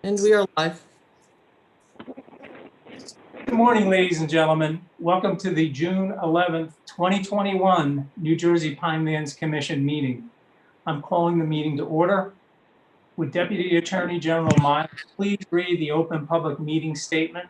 And we are live. Good morning, ladies and gentlemen. Welcome to the June 11th, 2021 New Jersey Pinelands Commission meeting. I'm calling the meeting to order. Would Deputy Attorney General Miles please read the open public meeting statement?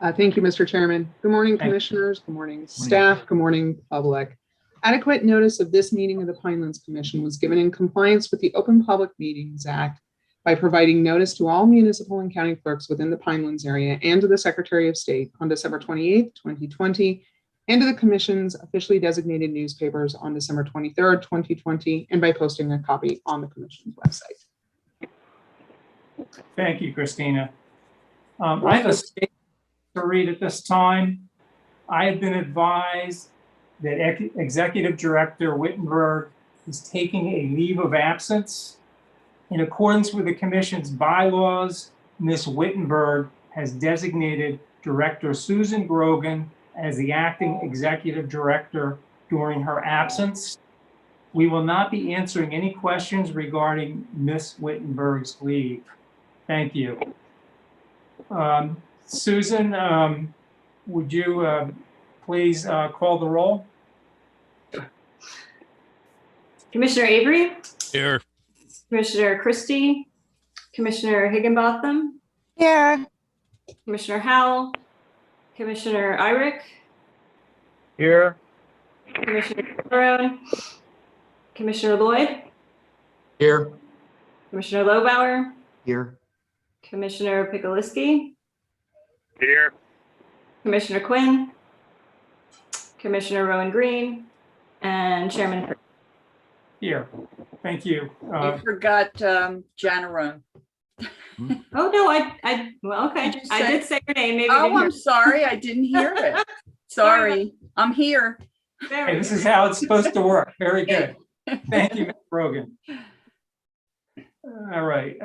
Thank you, Mr. Chairman. Good morning, Thank you. commissioners. Good morning, staff. Good morning, public. Adequate notice of this meeting of the Pinelands Commission was given in compliance with the Open Public Meetings Act by providing notice to all municipal and county clerks within the Pinelands area and to the Secretary of State on December 28th, 2020, and to the Commission's officially designated newspapers on December 23rd, 2020, and by posting a copy on the Commission's website. Thank you, Christina. I have a statement to read at this time. I have been advised that Executive Director Wittenberg is taking a leave of absence. In accordance with the Commission's bylaws, Ms. Wittenberg has designated Director Susan Grogan as the acting Executive Director during her absence. We will not be answering any questions regarding Ms. Wittenberg's leave. Thank you. Susan, would you please call the roll? Commissioner Avery, Here. Commissioner Christie, Commissioner Higginbotham, Here. Commissioner Howell, Commissioner Irick, Here. Commissioner Calderon, Commissioner Lloyd, Here. Commissioner Lobauer, Here. Commissioner Pikaliski, Here. Commissioner Quinn, Commissioner Rowan Green, and Chairman Purdy. Here. Thank you. You forgot Janarone. Oh, no, well, okay. Did you I say- did say your name. Maybe you Oh, didn't I'm sorry. I didn't hear it. Sorry. I'm here. hear. There Hey, we this go. is how it's supposed to work. Very good. Thank you, Ms. Brogan. All right.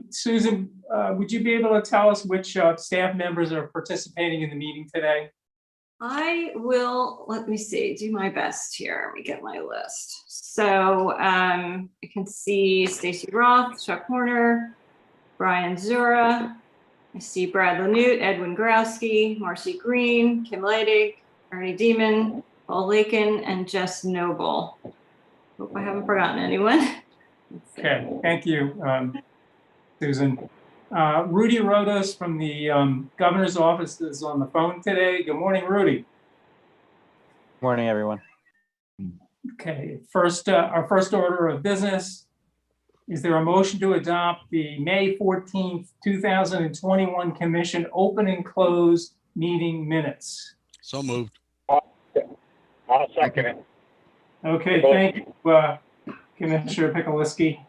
Susan, would you be able to tell us which staff members are participating in the meeting today? I will, let me see, do my best here. Let me get my list. So I can see Stacy Roth, Chuck Horner, Brian Zura. I see Brad Lanute, Edwin Growski, Marcy Green, Kim Leidig, Ernie Demon, Paul Lakin, and Jess Noble. Hope I haven't forgotten anyone. Let's see. Okay, thank you, Susan. Rudy Rodos from the governor's office is on the phone today. Good morning, Rudy. Morning, everyone. Okay, first, our first order of business. Is there a motion to adopt the May 14th, 2021 Commission open and closed meeting minutes? So moved. I'll second it. Okay, thank you, Commissioner Pikaliski.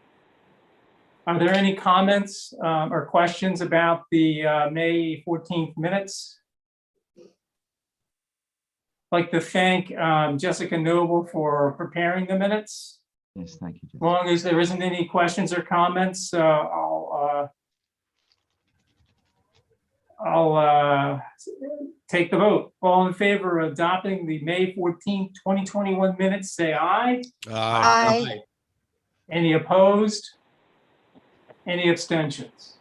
Are there any comments or questions about the May 14th minutes? I'd like to thank Jessica Noble for preparing the minutes. Yes, thank you, As long as there isn't any questions or comments, I'll take the vote. All in favor of adopting the May 14th, 2021 minutes, say aye. Aye. Any opposed? Any abstentions?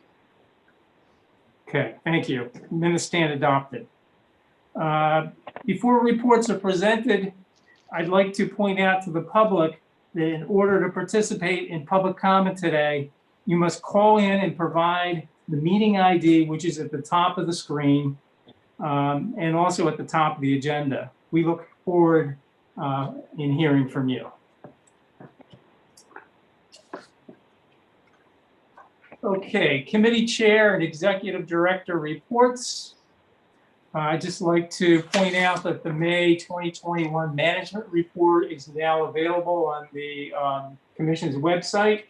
Okay, thank you. Minutes stand adopted. Before reports are presented, I'd like to point out to the public that in order to participate in public comment today, you must call in and provide the meeting ID, which is at the top of the screen, and also at the top of the agenda. We look forward in hearing from you. Okay, committee chair and executive director reports. I'd just like to point out that the May 2021 management report is now available on the commission's website.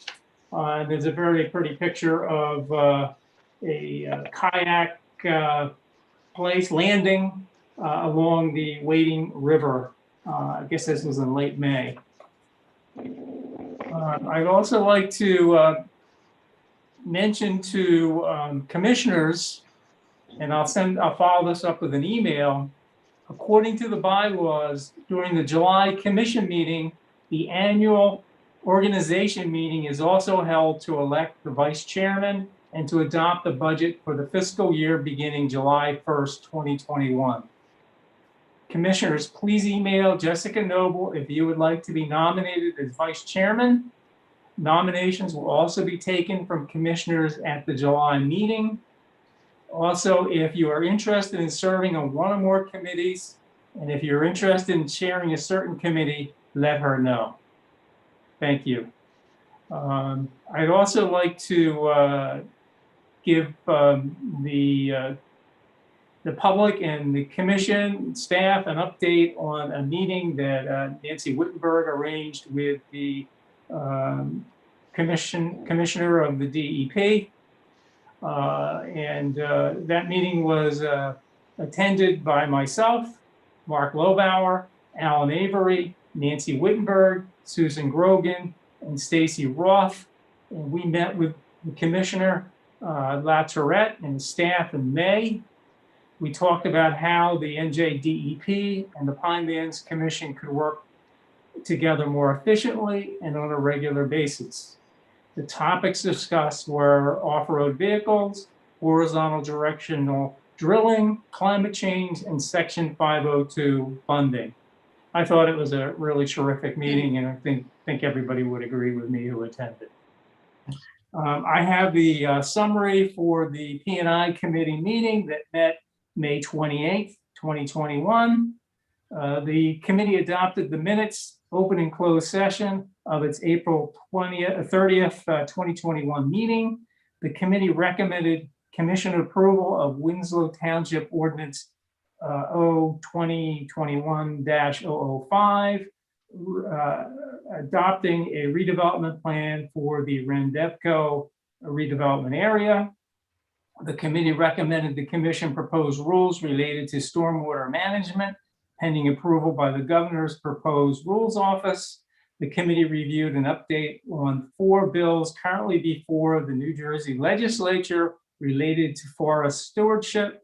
There's a very pretty picture of a kayak place landing along the Wading River. I guess this was in late May. I'd also like to mention to commissioners, and I'll follow this up with an email. According to the bylaws, during the July commission meeting, the annual organization meeting is also held to elect the vice chairman and to adopt the budget for the fiscal year beginning July 1st, 2021. Commissioners, please email Jessica Noble if you would like to be nominated as vice chairman. Nominations will also be taken from commissioners at the July meeting. Also, if you are interested in serving on one or more committees, and if you're interested in chairing a certain committee, let her know. Thank you. I'd also like to give the public and the commission staff an update on a meeting that Nancy Wittenberg arranged with the commissioner of the DEP. That meeting was attended by myself, Mark Lobauer, Alan Avery, Nancy Wittenberg, Susan Grogan, and Stacy Roth. And we met with the Commissioner La Tourette and staff in May. We talked about how the NJDEP and the Pinelands Commission could work together more efficiently and on a regular basis. The topics discussed were off-road vehicles, horizontal directional drilling, climate change, and Section 502 funding. I thought it was a really terrific meeting, and I think everybody would agree with me who attended. I have the summary for the P&I committee meeting that met May 28th, 2021. The committee adopted the minutes, open and closed session of its April 30th, 2021 meeting. The committee recommended commission approval of Winslow Township Ordinance 2021-005, adopting a redevelopment plan for the Randevco redevelopment area. The committee recommended the commission propose rules related to stormwater management, pending approval by the governor's proposed rules office. The committee reviewed an update on 4 bills currently before the New Jersey legislature related to forest stewardship.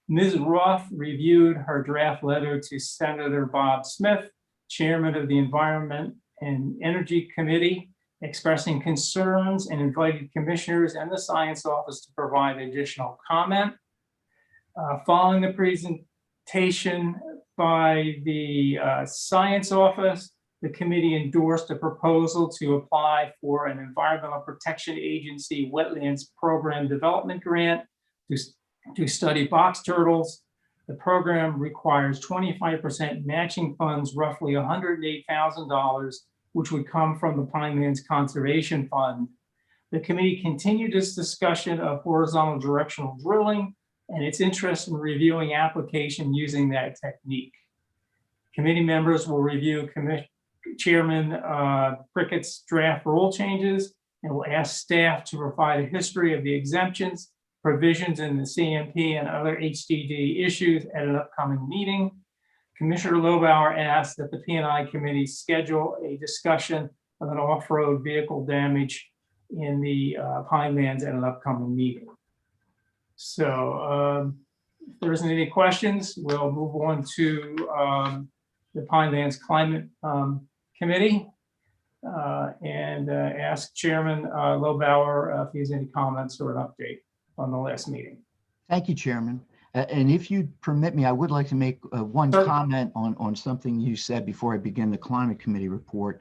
Ms. Roth reviewed her draft letter to Senator Bob Smith, chairman of the Environment and Energy Committee, expressing concerns, and invited commissioners and the science office to provide additional comment. Following the presentation by the science office, the committee endorsed a proposal to apply for an Environmental Protection Agency Wetlands Program Development Grant to study box turtles. The program requires 25% matching funds, roughly $108,000, which would come from the Pinelands Conservation Fund. The committee continued its discussion of horizontal directional drilling and its interest in reviewing application using that technique. Committee members will review Chairman Prickett's draft rule changes and will ask staff to provide a history of the exemptions, provisions in the CMP and other HDD issues at an upcoming meeting. Commissioner Lobauer asked that the P&I committee schedule a discussion of an off-road vehicle damage in the Pinelands at an upcoming meeting. So if there isn't any questions, we'll move on to the Pinelands Climate Committee and ask Chairman Lobauer if he has any comments or an update on the last meeting. Thank you, Chairman. And if you permit me, I would like to make one comment on something you said before I begin the Climate Committee report.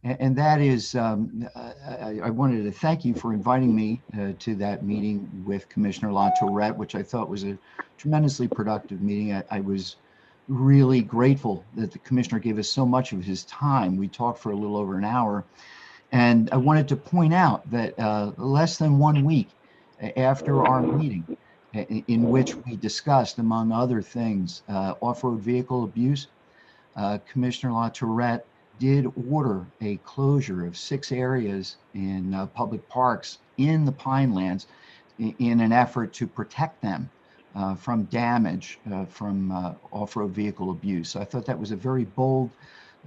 And that is, I wanted to thank you for inviting me to that meeting with Commissioner La Tourette, which I thought was a tremendously productive meeting. I was really grateful that the commissioner gave us so much of his time. We talked for a little over an hour. And I wanted to point out that less than 1 week after our meeting, in which we discussed, among other things, off-road vehicle abuse, Commissioner La Tourette did order a closure of 6 areas in public parks in the Pinelands in an effort to protect them from damage from off-road vehicle abuse. So I thought that was a very bold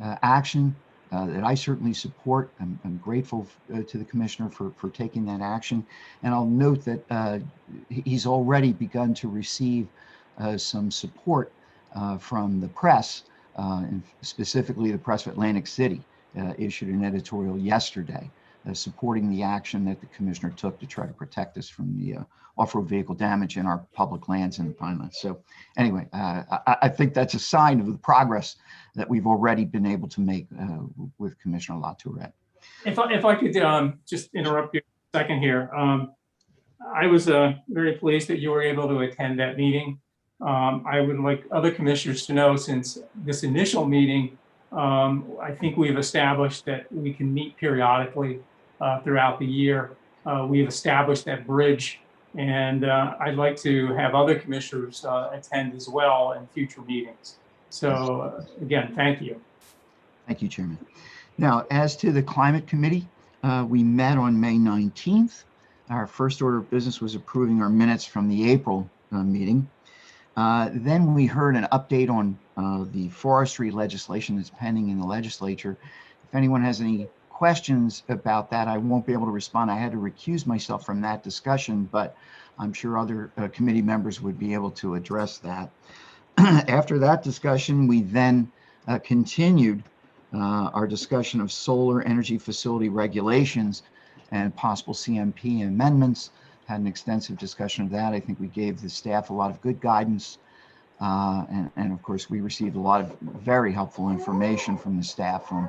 action that I certainly support. I'm grateful to the commissioner for taking that action. And I'll note that he's already begun to receive some support from the press, and specifically the press of Atlantic City issued an editorial yesterday supporting the action that the commissioner took to try to protect us from the off-road vehicle damage in our public lands in the Pinelands. So anyway, I think that's a sign of the progress that we've already been able to make with Commissioner Latourette. If I could just interrupt you a second here. I was very pleased that you were able to attend that meeting. I would like other commissioners to know, since this initial meeting, I think we've established that we can meet periodically throughout the year. We've established that bridge, and I'd like to have other commissioners attend as well in future meetings. So again, thank you. Thank you, Chairman. Now, as to the Climate Committee, we met on May 19th. Our first order of business was approving our minutes from the April meeting. Then we heard an update on the forestry legislation that's pending in the legislature. If anyone has any questions about that, I won't be able to respond. I had to recuse myself from that discussion, but I'm sure other committee members would be able to address that. After that discussion, we then continued our discussion of solar energy facility regulations and possible CMP amendments. Had an extensive discussion of that. I think we gave the staff a lot of good guidance. And of course, we received a lot of very helpful information from the staff on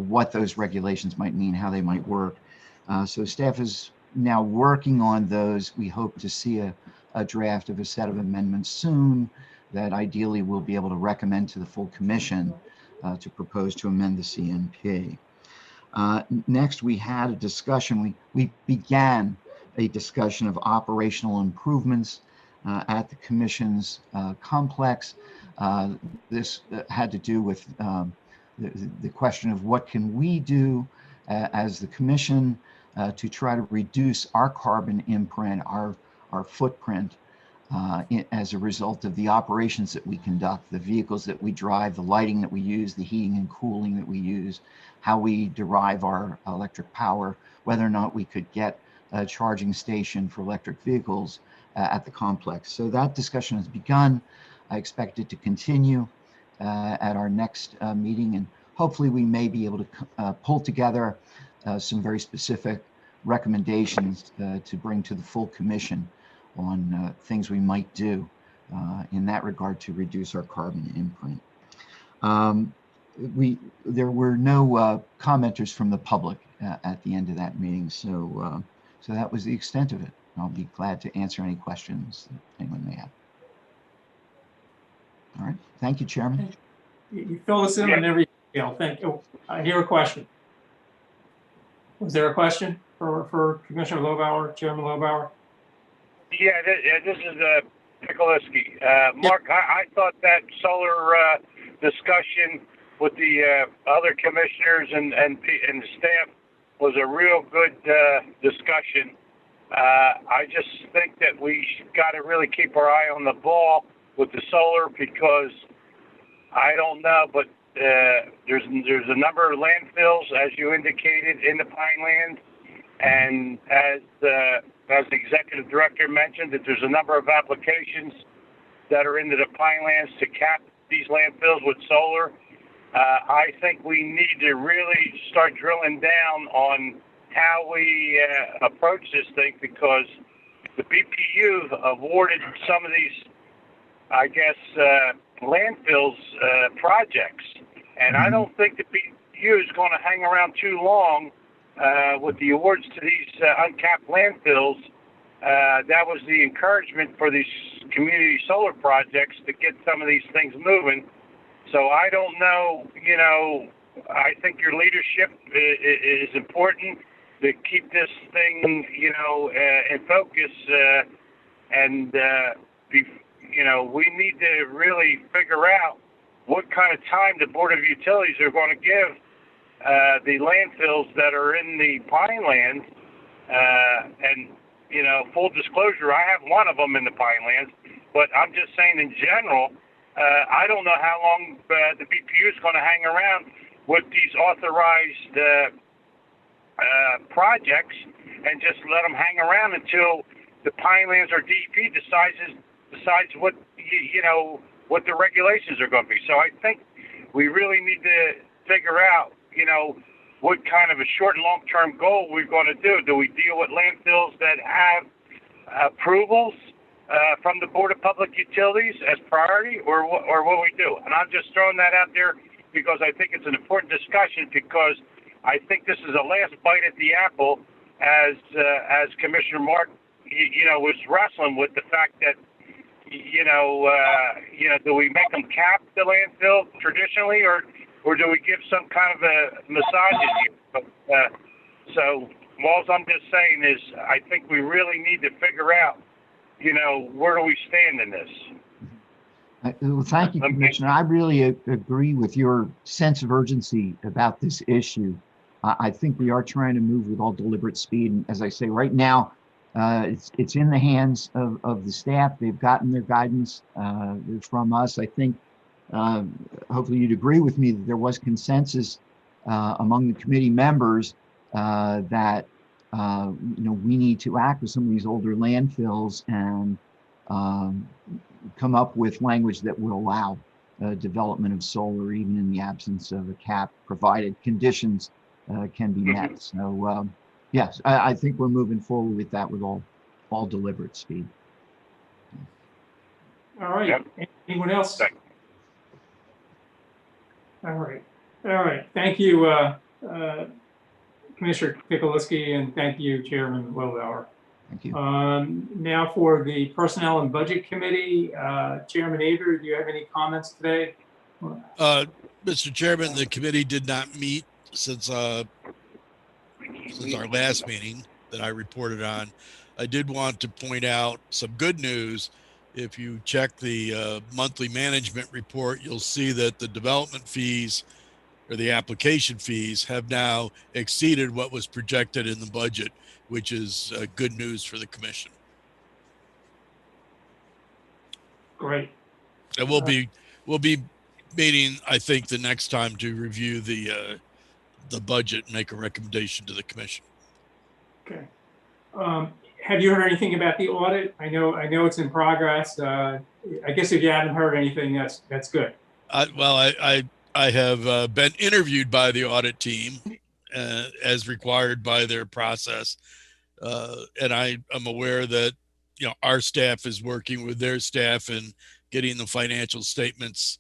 what those regulations might mean, how they might work. So staff is now working on those. We hope to see a draft of a set of amendments soon that ideally we'll be able to recommend to the full commission to propose to amend the CMP. Next, we had a discussion. We began a discussion of operational improvements at the commission's complex. This had to do with the question of what can we do as the commission to try to reduce our carbon imprint, our footprint as a result of the operations that we conduct, the vehicles that we drive, the lighting that we use, the heating and cooling that we use, how we derive our electric power, whether or not we could get a charging station for electric vehicles at the complex. So that discussion has begun. I expect it to continue at our next meeting, and hopefully we may be able to pull together some very specific recommendations to bring to the full commission on things we might do in that regard to reduce our carbon imprint. There were no commenters from the public at the end of that meeting, so that was the extent of it. I'll be glad to answer any questions that anyone may have. All right, thank you, Chairman. You fill us in on every detail. Thank you. I hear a question. Was there a question for Commissioner Lobauer, Chairman Lobauer? Yeah, this is Pikaleski. Mark, I thought that solar discussion with the other commissioners and the staff was a real good discussion. I just think that we got to really keep our eye on the ball with the solar, because I don't know, but there's a number of landfills, as you indicated, in the Pineland, and as the executive director mentioned, that there's a number of applications that are into the Pinelands to cap these landfills with solar. I think we need to really start drilling down on how we approach this thing, because the BPU awarded some of these, I guess, landfills projects, and I don't think the BPU is going to hang around too long with the awards to these uncapped landfills. That was the encouragement for these community solar projects to get some of these things moving. So I don't know, I think your leadership is important to keep this thing, in focus, and we need to really figure out what kind of time the Board of Utilities are going to give the landfills that are in the Pinelands. And, full disclosure, I have one of them in the Pinelands, but I'm just saying in general, I don't know how long the BPU is going to hang around with these authorized projects and just let them hang around until the Pinelands or DEP decides what what the regulations are going to be. So I think we really need to figure out what kind of a short and long-term goal we're going to do. Do we deal with landfills that have approvals from the Board of Public Utilities as priority, or what we do? And I'm just throwing that out there because I think it's an important discussion, because I think this is the last bite at the apple, as Commissioner Mark, was wrestling with the fact that, do we make them cap the landfill traditionally, or do we give some kind of a misogyny? So, all I'm just saying is, I think we really need to figure out, where do we stand in this? Well, thank you, Commissioner. I really agree with your sense of urgency about this issue. I think we are trying to move with all deliberate speed. And as I say, right now, it's in the hands of the staff. They've gotten their guidance from us. I think, hopefully you'd agree with me that there was consensus among the committee members that, we need to act with some of these older landfills and come up with language that would allow development of solar, even in the absence of a cap, provided conditions can be met. So yes, I think we're moving forward with that with all deliberate speed. All right. Yep. Anyone else? Thank All right. Thank you, Commissioner Pickleski, and thank you, Chairman Wildauer. Thank you. Now for the Personnel and Budget Committee, Chairman Avery, do you have any comments today? Mr. Chairman, the committee did not meet since our last meeting that I reported on. I did want to point out some good news. If you check the monthly management report, you'll see that the development fees, or the application fees, have now exceeded what was projected in the budget, which is good news for the commission. Great. And we'll be meeting, I think, the next time to review the budget and make a recommendation to the commission. Okay. Have you heard anything about the audit? I know it's in progress. I guess if you haven't heard anything, that's good. I have been interviewed by the audit team as required by their process, and I am aware that our staff is working with their staff and getting the financial statements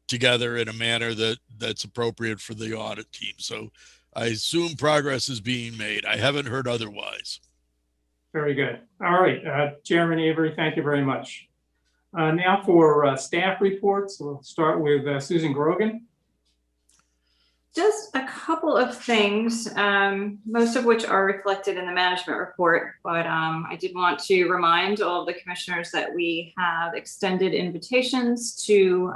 together in a manner that's appropriate for the audit team. So I assume progress is being made. I haven't heard otherwise. Very good. All right, Chairman Avery, thank you very much. Now for staff reports, we'll start with Susan Grogan. Just a couple of things, most of which are reflected in the management report, but I did want to remind all of the commissioners that we have extended invitations to,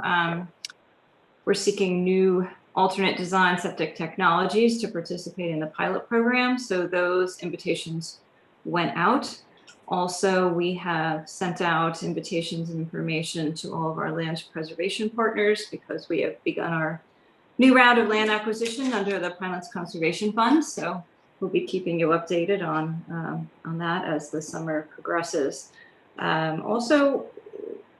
we're seeking new alternate design septic technologies to participate in the pilot program. So those invitations went out. Also, we have sent out invitations and information to all of our land preservation partners, because we have begun our new round of land acquisition under the Pinelands Conservation Fund. So we'll be keeping you updated on that as the summer progresses. Also,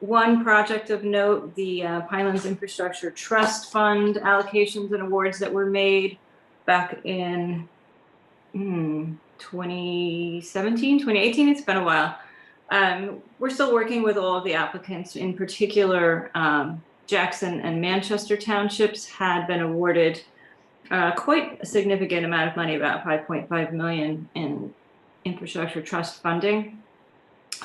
one project of note, the Pinelands Infrastructure Trust Fund allocations and awards that were made back in 2017, 2018, it's been a while. We're still working with all of the applicants. In particular, Jackson and Manchester Townships had been awarded quite a significant amount of money, about $5.5 million in infrastructure trust funding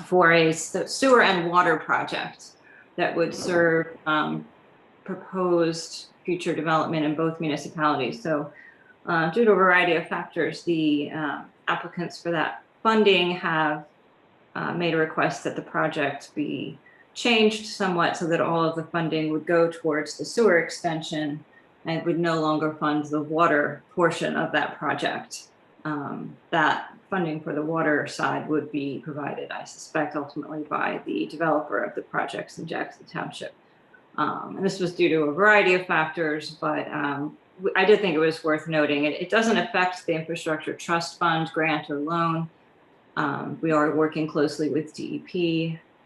for a sewer and water project that would serve proposed future development in both municipalities. So due to a variety of factors, the applicants for that funding have made a request that the project be changed somewhat so that all of the funding would go towards the sewer extension and would no longer fund the water portion of that project. That funding for the water side would be provided, I suspect, ultimately by the developer of the projects in Jackson Township. And this was due to a variety of factors, but I did think it was worth noting. It doesn't affect the Infrastructure Trust Fund grant or loan. We are working closely with DEP,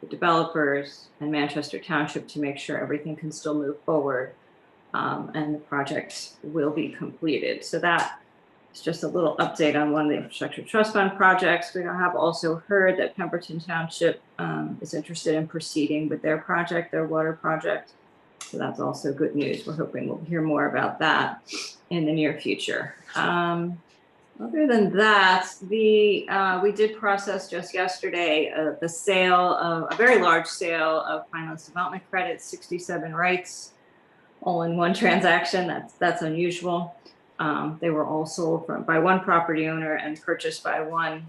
the developers, and Manchester Township to make sure everything can still move forward. and the project will be completed. So that is just a little update on one of the infrastructure trust fund projects. We have also heard that Pemberton Township is interested in proceeding with their project, their water project. So that's also good news. We're hoping we'll hear more about that in the near future. Other than that, we did process just yesterday the sale of a very large sale of Pinelands development credits, 67 rights, all in one transaction. That's unusual. They were all sold by one property owner and purchased by one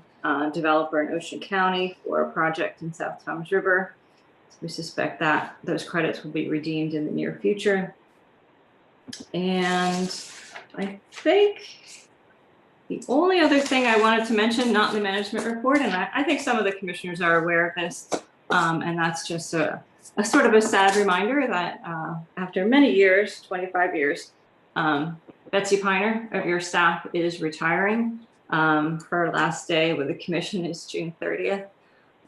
developer in Ocean County for a project in South Tom's River. So we suspect that those credits will be redeemed in the near future. And I think the only other thing I wanted to mention, not in the management report, and I think some of the commissioners are aware of this, and that's just a sort of a sad reminder that after many years, 25 years, Betsy Piner of your staff is retiring. Her last day with the commission is June 30th.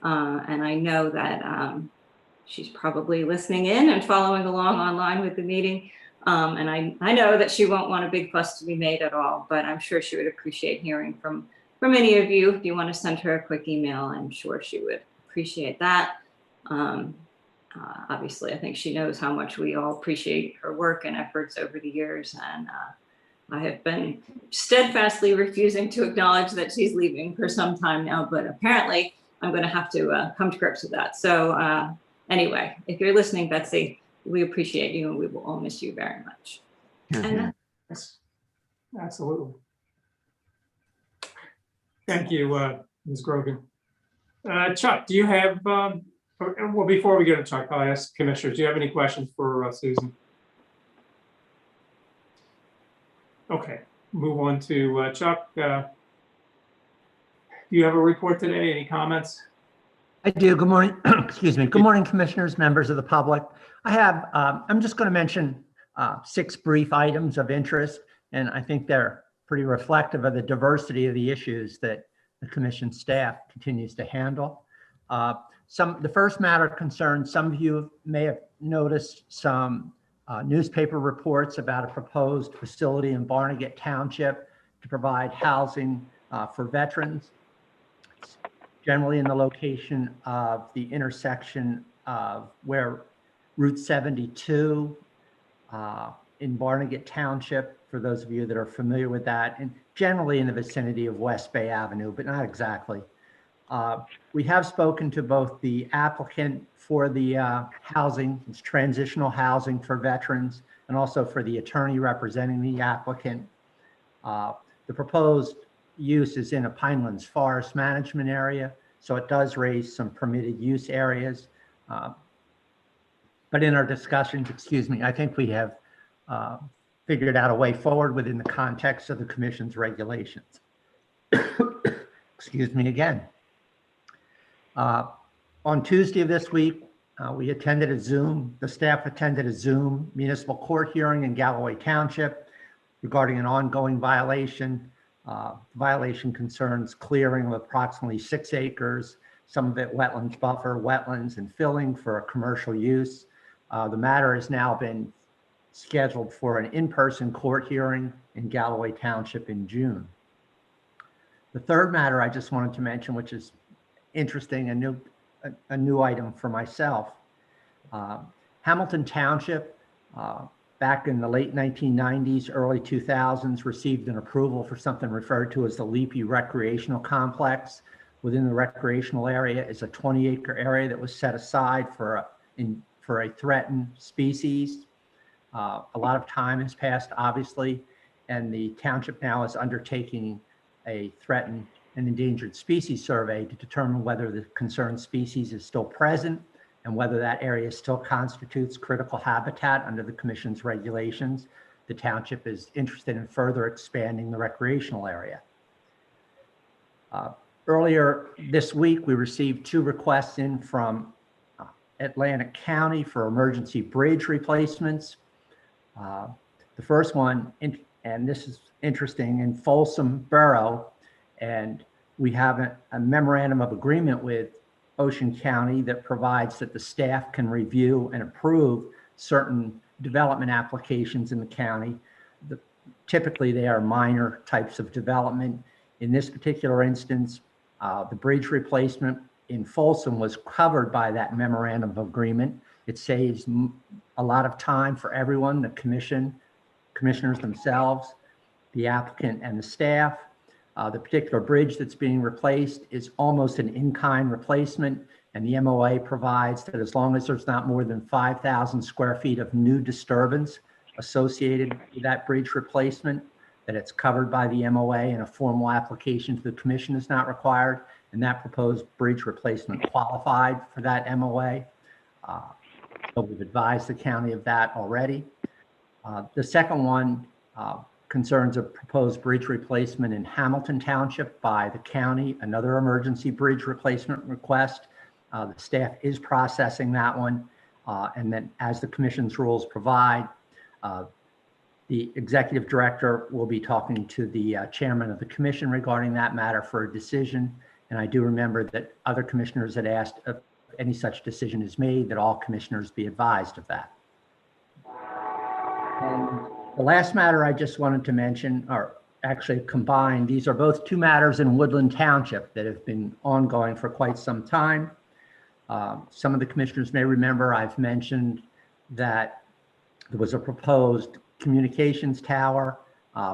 And I know that she's probably listening in and following along online with the meeting. And I know that she won't want a big fuss to be made at all, but I'm sure she would appreciate hearing from any of you. If you want to send her a quick email, I'm sure she would appreciate that. Obviously, I think she knows how much we all appreciate her work and efforts over the years. And I have been steadfastly refusing to acknowledge that she's leaving for some time now, but apparently I'm going to have to come to grips with that. So anyway, if you're listening, Betsy, we appreciate you and we will all miss you very much. And Yes, absolutely. Thank you, Ms. Grogan. Chuck, do you have, well, before we go to Chuck, I'll ask commissioners, do you have any questions for Susan? Okay, move on to Chuck. Do you have a report today? Any comments? I do. Good morning. Excuse me. Good morning, commissioners, members of the public. I have, I'm just going to mention 6 brief items of interest, and I think they're pretty reflective of the diversity of the issues that the commission staff continues to handle. The first matter concerns, some of you may have noticed some newspaper reports about a proposed facility in Barnegat Township to provide housing for veterans, generally in the location of the intersection of where Route 72 in Barnegat Township, for those of you that are familiar with that, and generally in the vicinity of West Bay Avenue, but not exactly. We have spoken to both the applicant for the housing, it's transitional housing for veterans, and also for the attorney representing the applicant. The proposed use is in a Pinelands forest management area, so it does raise some permitted use areas. But in our discussions, excuse me, I think we have figured out a way forward within the context of the commission's regulations. Excuse me again. On Tuesday of this week, we attended the staff attended a Zoom municipal court hearing in Galloway Township regarding an ongoing violation. Violation concerns clearing of approximately 6 acres, some of it wetlands buffer, wetlands, and filling for a commercial use. The matter has now been scheduled for an in-person court hearing in Galloway Township in June. The third matter I just wanted to mention, which is interesting, a new item for myself. Hamilton Township, back in the late 1990s, early 2000s, received an approval for something referred to as the Leapy Recreational Complex. Within the recreational area is a 20-acre area that was set aside for a threatened species. A lot of time has passed, obviously, and the township now is undertaking a threatened and endangered species survey to determine whether the concerned species is still present and whether that area still constitutes critical habitat under the commission's regulations. The township is interested in further expanding the recreational area. Earlier this week, we received 2 requests in from Atlantic County for emergency bridge replacements. The first one, and this is interesting, in Folsom Borough, and we have a memorandum of agreement with Ocean County that provides that the staff can review and approve certain development applications in the county. Typically, they are minor types of development. In this particular instance, the bridge replacement in Folsom was covered by that memorandum of agreement. It saves a lot of time for everyone, the commissioners themselves, the applicant, and the staff. The particular bridge that's being replaced is almost an in-kind replacement, and the MOA provides that as long as there's not more than 5,000 square feet of new disturbance associated with that bridge replacement, that it's covered by the MOA, and a formal application to the commission is not required. And that proposed bridge replacement qualified for that MOA. So we've advised the county of that already. The second one concerns a proposed bridge replacement in Hamilton Township by the county, another emergency bridge replacement request. The staff is processing that one. And then as the commission's rules provide, the executive director will be talking to the chairman of the commission regarding that matter for a decision. And I do remember that other commissioners had asked if any such decision is made, that all commissioners be advised of that. And the last matter I just wanted to mention, or actually combine, these are both two matters in Woodland Township that have been ongoing for quite some time. Some of the commissioners may remember I've mentioned that there was a proposed communications tower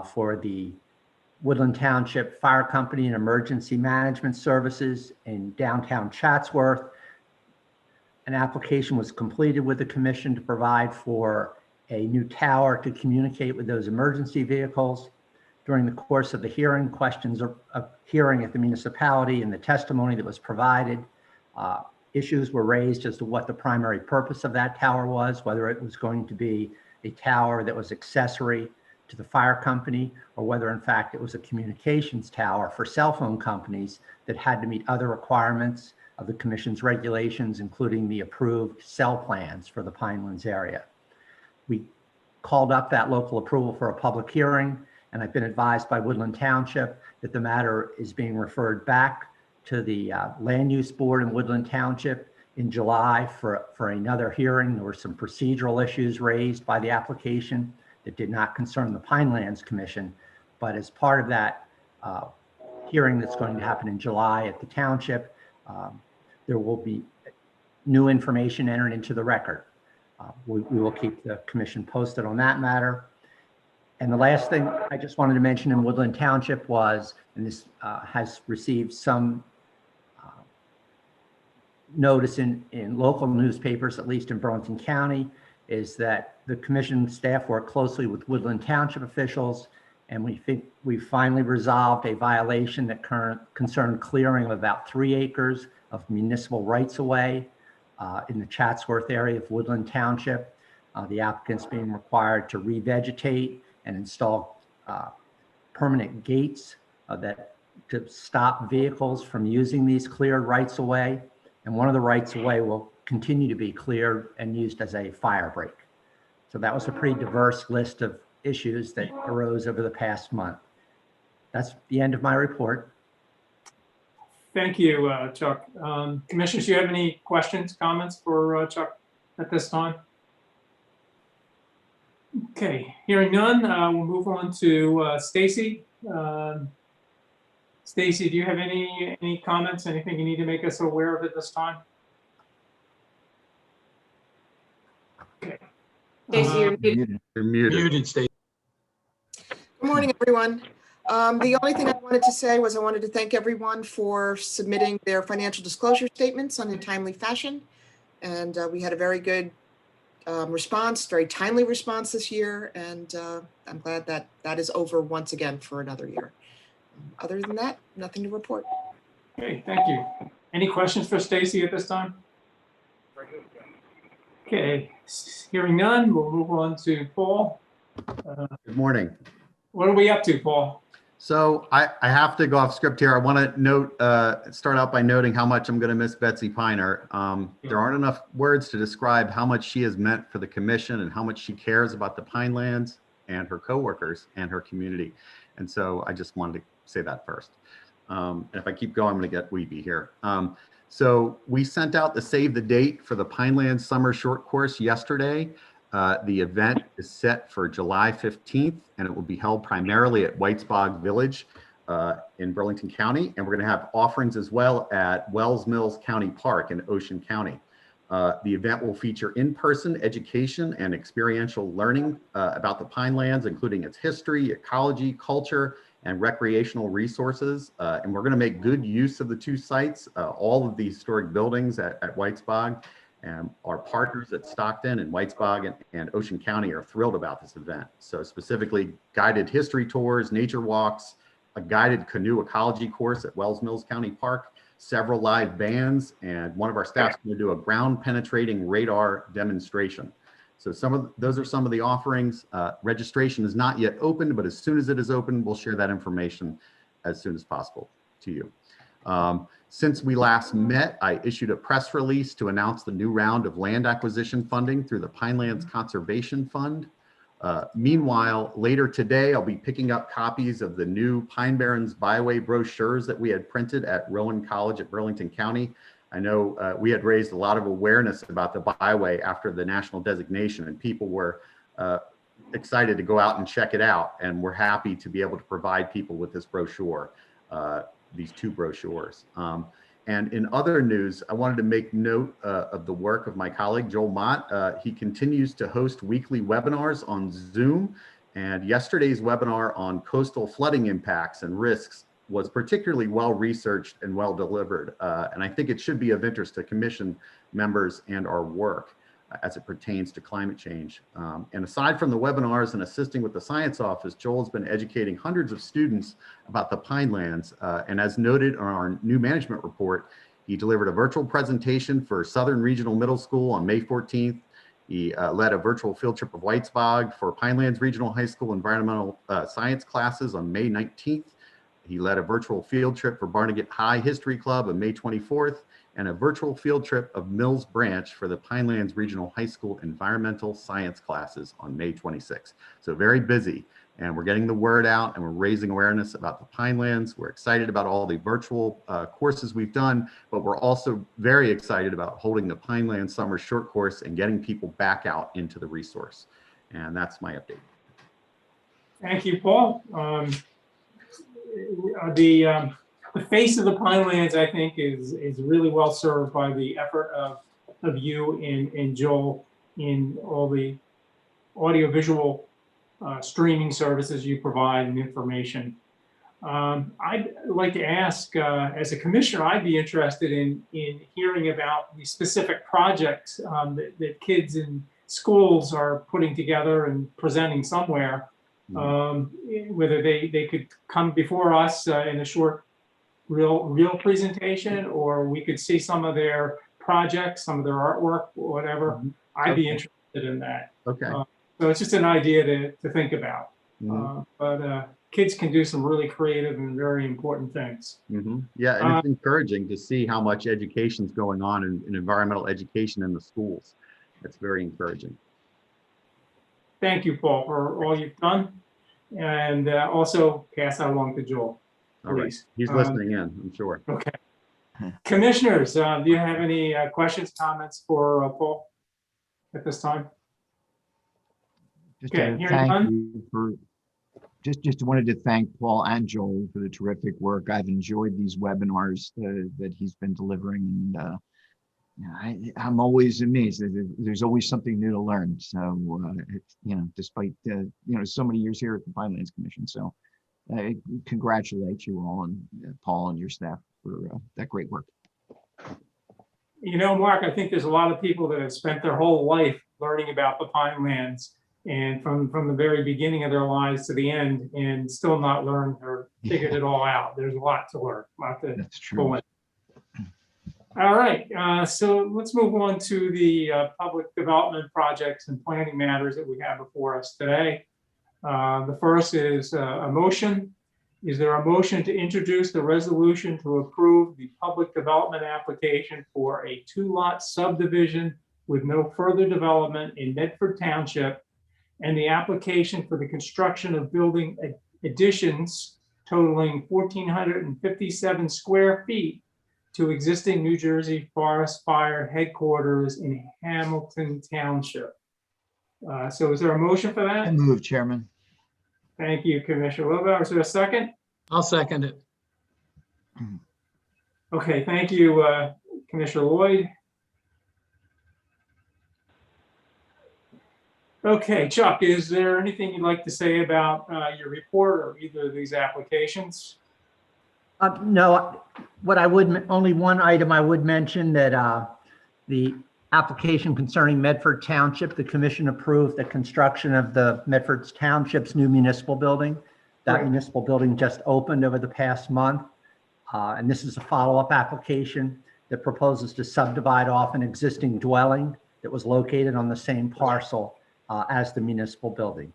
for the Woodland Township Fire Company and Emergency Management Services in downtown Chatsworth. An application was completed with the commission to provide for a new tower to communicate with those emergency vehicles. During the course of the hearing, questions of hearing at the municipality and the testimony that was provided, issues were raised as to what the primary purpose of that tower was, whether it was going to be a tower that was accessory to the fire company, or whether in fact it was a communications tower for cell phone companies that had to meet other requirements of the commission's regulations, including the approved cell plans for the Pinelands area. We called up that local approval for a public hearing, and I've been advised by Woodland Township that the matter is being referred back to the Land Use Board in Woodland Township in July for another hearing. There were some procedural issues raised by the application that did not concern the Pinelands Commission, but as part of that hearing that's going to happen in July at the township, there will be new information entered into the record. We will keep the commission posted on that matter. And the last thing I just wanted to mention in Woodland Township was, and this has received some notice in local newspapers, at least in Burlington County, is that the commission staff worked closely with Woodland Township officials, and we think we finally resolved a violation that concerned clearing of about 3 acres of municipal rights-of-way in the Chatsworth area of Woodland Township. The applicant's being required to revegetate and install permanent gates to stop vehicles from using these cleared rights-of-way. And one of the rights-of-way will continue to be cleared and used as a fire break. So that was a pretty diverse list of issues that arose over the past month. That's the end of my report. Thank you, Chuck. Commissioners, do you have any questions, comments for Chuck at this time? Okay, hearing none, we'll move on to Stacy. Stacy, do you have any comments, anything you need to make us aware of at this time? Okay. Stacy, you're muted. You're muted. Good morning, everyone. The only thing I wanted to say was I wanted to thank everyone for submitting their financial disclosure statements on a timely fashion. And we had a very good response, very timely response this year. And I'm glad that that is over once again for another year. Other than that, nothing to report. Okay, thank you. Any questions for Stacy at this time? Okay, hearing none, we'll move on to Paul. Good morning. What are we up to, Paul? So I have to go off script here. I want to note, start out by noting how much I'm going to miss Betsy Piner. There aren't enough words to describe how much she has meant for the commission and how much she cares about the Pinelands and her coworkers and her community. And so I just wanted to say that first. And if I keep going, I'm going to get weepy here. So we sent out the save the date for the Pinelands summer short course yesterday. The event is set for July 15th, and it will be held primarily at Whitesbog Village in Burlington County. And we're going to have offerings as well at Wells Mills County Park in Ocean County. The event will feature in-person education and experiential learning about the Pinelands, including its history, ecology, culture, and recreational resources. And we're going to make good use of the two sites. All of the historic buildings at Whitesbog and our partners at Stockton and Whitesbog and Ocean County are thrilled about this event. So specifically guided history tours, nature walks, a guided canoe ecology course at Wells Mills County Park, several live bands, and one of our staff's going to do a ground penetrating radar demonstration. So those are some of the offerings. Registration is not yet open, but as soon as it is open, we'll share that information as soon as possible to you. Since we last met, I issued a press release to announce the new round of land acquisition funding through the Pinelands Conservation Fund. Meanwhile, later today, I'll be picking up copies of the new Pine Barrens Byway brochures that we had printed at Rowan College at Burlington County. I know we had raised a lot of awareness about the byway after the national designation, and people were excited to go out and check it out. And we're happy to be able to provide people with this brochure, these two brochures. And in other news, I wanted to make note of the work of my colleague, Joel Mott. He continues to host weekly webinars on Zoom. And yesterday's webinar on coastal flooding impacts and risks was particularly well researched and well delivered. And I think it should be of interest to commission members and our work as it pertains to climate change. And aside from the webinars and assisting with the science office, Joel's been educating hundreds of students about the Pinelands. And as noted on our new management report, he delivered a virtual presentation for Southern Regional Middle School on May 14th. He led a virtual field trip of Whitesbog for Pinelands Regional High School environmental science classes on May 19th. He led a virtual field trip for Barnegat High History Club on May 24th, and a virtual field trip of Mills Branch for the Pinelands Regional High School environmental science classes on May 26th. So very busy, and we're getting the word out and we're raising awareness about the Pinelands. We're excited about all the virtual courses we've done, but we're also very excited about holding the Pinelands Summer Short Course and getting people back out into the resource. And that's my update. Thank you, Paul. The face of the Pinelands, I think, is really well served by the effort of you and Joel in all the audiovisual streaming services you provide and information. I'd like to ask, as a commissioner, I'd be interested in hearing about the specific projects that kids in schools are putting together and presenting somewhere. Whether they could come before us in a short real presentation, or we could see some of their projects, some of their artwork, whatever. I'd be interested in that. Okay. So it's just an idea to think about. But kids can do some really creative and very important things. Yeah, and it's encouraging to see how much education is going on in environmental education in the schools. It's very encouraging. Thank you, Paul, for all you've done. And also pass that along to Joel. All right. He's listening in, I'm sure. Okay. Commissioners, do you have any questions, comments for Paul at this time? Just Okay, to thank you for, just wanted to thank Paul and Joel for the terrific work. I've enjoyed these webinars that he's been delivering, and I'm always amazed. There's always something new to learn. So, despite so many years here at the Pinelands Commission. So, I congratulate you all and Paul and your staff for that great work. Mark, I think there's a lot of people that have spent their whole life learning about the Pinelands, and from the very beginning of their lives to the end, and still not learned or figured it all out. There's a lot to learn. That's true. All right, so let's move on to the public development projects and planning matters that we have before us today. The first is a motion. Is there a motion to introduce the resolution to approve the public development application for a 2-lot subdivision with no further development in Medford Township, and the application for the construction of building additions totaling 1,457 square feet to existing New Jersey Forest Fire headquarters in Hamilton Township? So is there a motion for I that? move, Chairman. Thank you, Commissioner Wilbur. Is there a second? I'll second it. Okay, thank you, Commissioner Lloyd. Okay, Chuck, is there anything you'd like to say about your report or either of these applications? No, what I would, only one item I would mention that the application concerning Medford Township, the commission approved the construction of the Medford Township's new municipal building. That Right. municipal building just opened over the past month. And this is a follow-up application that proposes to subdivide off an existing dwelling that was located on the same parcel as the municipal building.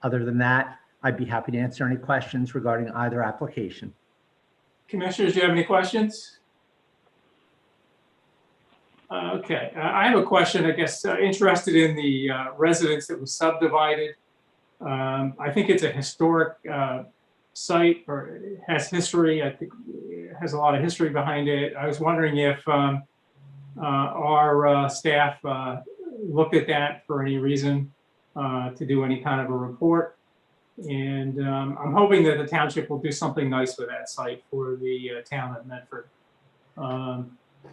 Other than that, I'd be happy to answer any questions regarding either application. Commissioners, do you have any questions? Okay, I have a question, I guess, interested in the residence that was subdivided. I think it's a historic site, or it has history. I think it has a lot of history behind it. I was wondering if our staff looked at that for any reason to do any kind of a report. And I'm hoping that the township will do something nice with that site for the town of Medford.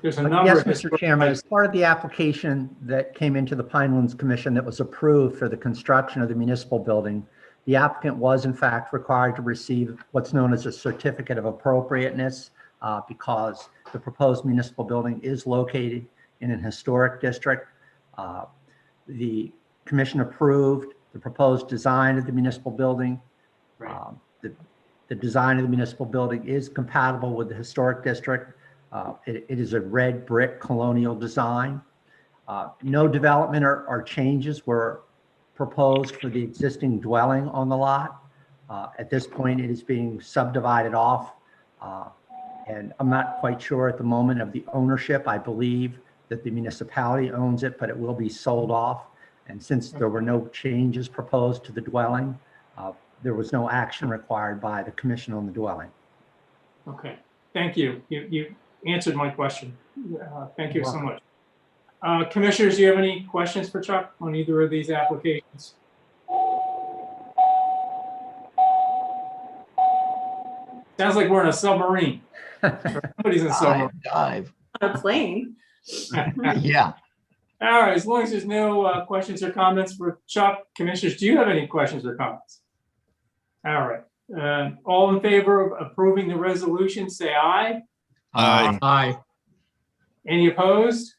There's a number Yes, of Mr. Chairman, as part of the application that came into the Pinelands Commission that was approved for the construction of the municipal building, the applicant was in fact required to receive what's known as a certificate of appropriateness because the proposed municipal building is located in an historic district. The commission approved the proposed design of the municipal building. Right. The design of the municipal building is compatible with the historic district. It is a red brick colonial design. No development or changes were proposed for the existing dwelling on the lot. At this point, it is being subdivided off. And I'm not quite sure at the moment of the ownership. I believe that the municipality owns it, but it will be sold off. And since there were no changes proposed to the dwelling, there was no action required by the commission on the dwelling. Okay, thank you. You answered my question. Thank you so much. Commissioners, do you have any questions for Chuck on either of these applications? Sounds like we're in a submarine. Somebody's in a submarine. Dive. On a plane. Yeah. All right, as long as there's no questions or comments for Chuck, commissioners, do you have any questions or comments? All right, all in favor of approving the resolution, say aye. Aye. Aye. Any opposed?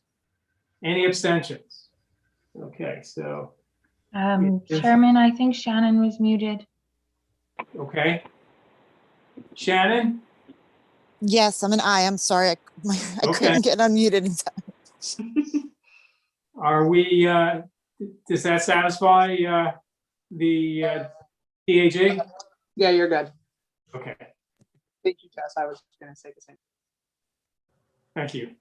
Any abstentions? Okay, so, Yes. Chairman, I think Shannon was muted. okay. Shannon? Yes, I'm an I. I'm sorry. I Okay. couldn't get unmuted in time. Are we, does that satisfy the DAG? Yeah, you're good. Okay, Thank you, Tess. I was going to say the same. thank you.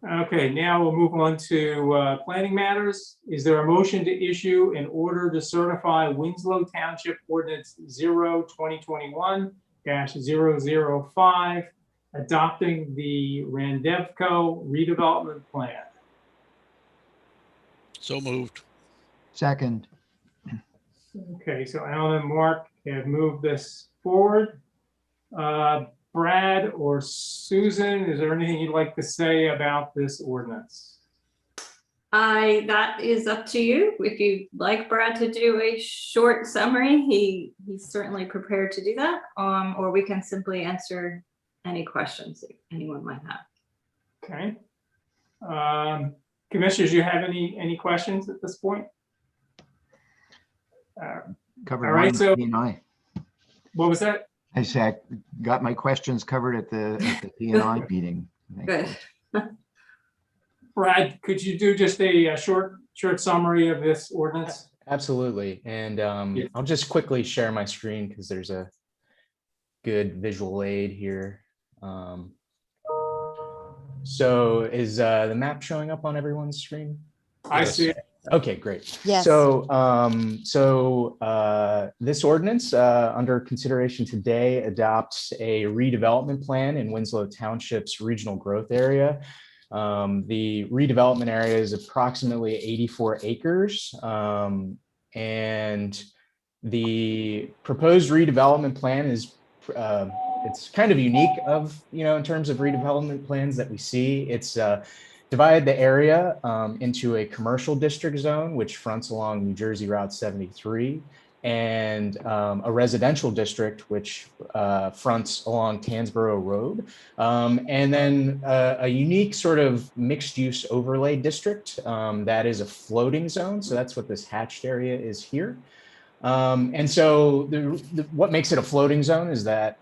Okay, now we'll move on to planning matters. Is there a motion to issue an order to certify Winslow Township Ordinance 0-2021-005, adopting the Randevco redevelopment plan? So moved. Second. Okay, so Alan and Mark have moved this forward. Brad or Susan, is there anything you'd like to say about this ordinance? That is up to you. If you'd like Brad to do a short summary, he's certainly prepared to do that. Or we can simply answer any questions that anyone might have. Okay. Commissioners, you have any questions at this point? Covered All right, mine with so- P&I. What was that? I said, got my questions covered at the P&I meeting. Good. Brad, could you do just a short summary of this ordinance? Absolutely. And I'll just quickly share my screen because there's a good visual aid here. So is the map showing up on everyone's screen? I see it. Okay, great. Yes. So, this ordinance under consideration today adopts a redevelopment plan in Winslow Township's regional growth area. The redevelopment area is approximately 84 acres. And the proposed redevelopment plan is it's kind of unique in terms of redevelopment plans that we see. It's divided the area into a commercial district zone, which fronts along New Jersey Route 73, and a residential district, which fronts along Tansboro Road, and then a unique sort of mixed use overlay district that is a floating zone. So that's what this hatched area is here. And so what makes it a floating zone is that